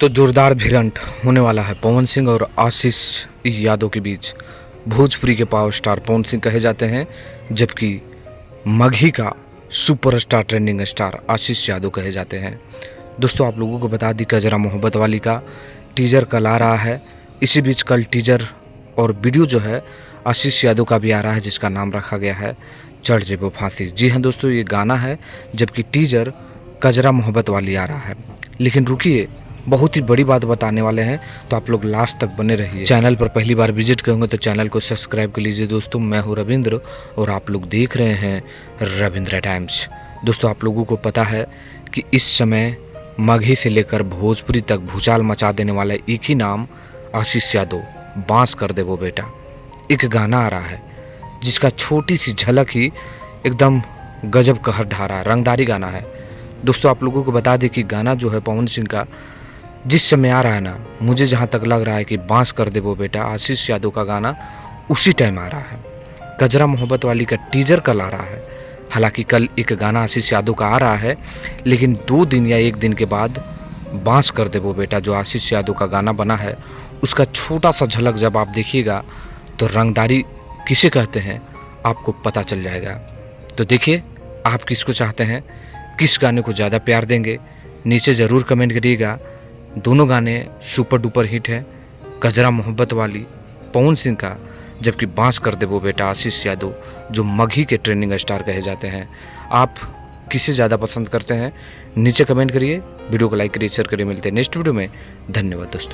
तो जोरदार भिड़ंत होने वाला है पवन सिंह और आशीष यादव के बीच। भोजपुरी के पावर स्टार पवन सिंह कहे जाते हैं, जबकि मगही का सुपरस्टार ट्रेंडिंग स्टार आशीष यादव कहे जाते हैं। दोस्तों, आप लोगों को बता दी कजरा मोहब्बत वाली का टीजर कल आ रहा है। इसी बीच कल टीजर और वीडियो जो है आशीष यादव का भी आ रहा है, जिसका नाम रखा गया है चढ़ जेबो फांसी। जी हाँ दोस्तों, ये गाना है, जबकि टीजर कजरा मोहब्बत वाली आ रहा है। लेकिन रुकिए, बहुत ही बड़ी बात बताने वाले हैं, तो आप लोग लास्ट तक बने रहिए। चैनल पर पहली बार विजिट करेंगे तो चैनल को सब्सक्राइब कर लीजिए। दोस्तों, मैं हूँ रविंद्र और आप लोग देख रहे हैं रविंद्र टाइम्स। दोस्तों, आप लोगों को पता है कि इस समय मगही से लेकर भोजपुरी तक भूचाल मचा देने वाला एक ही नाम आशीष यादव, बांस कर दे वो बेटा। एक गाना आ रहा है जिसका छोटी सी झलक ही एकदम गजब कहर ढा रहा है, रंगदारी गाना है। दोस्तों, आप लोगों को बता दें कि गाना जो है पवन सिंह का जिस समय आ रहा है ना, मुझे जहाँ तक लग रहा है कि बांस कर दे वो बेटा आशीष यादव का गाना उसी टाइम आ रहा है। कजरा मोहब्बत वाली का टीजर कल आ रहा है। हालांकि कल एक गाना आशीष यादव का आ रहा है, लेकिन 2 दिन या 1 दिन के बाद बांस कर दे वो बेटा जो आशीष यादव का गाना बना है, उसका छोटा सा झलक जब आप देखिएगा तो रंगदारी किसे कहते हैं आपको पता चल जाएगा। तो देखिए, आप किसको चाहते हैं, किस गाने को ज़्यादा प्यार देंगे, नीचे ज़रूर कमेंट करिएगा। दोनों गाने सुपर डुपर हिट है। कजरा मोहब्बत वाली पवन सिंह का, जबकि बांस कर दे वो बेटा आशीष यादव जो मगही के ट्रेंडिंग स्टार कहे जाते हैं। आप किसे ज़्यादा पसंद करते हैं, नीचे कमेंट करिए। वीडियो को लाइक करिए, शेयर करिए। मिलते हैं नेक्स्ट वीडियो में। धन्यवाद दोस्तों।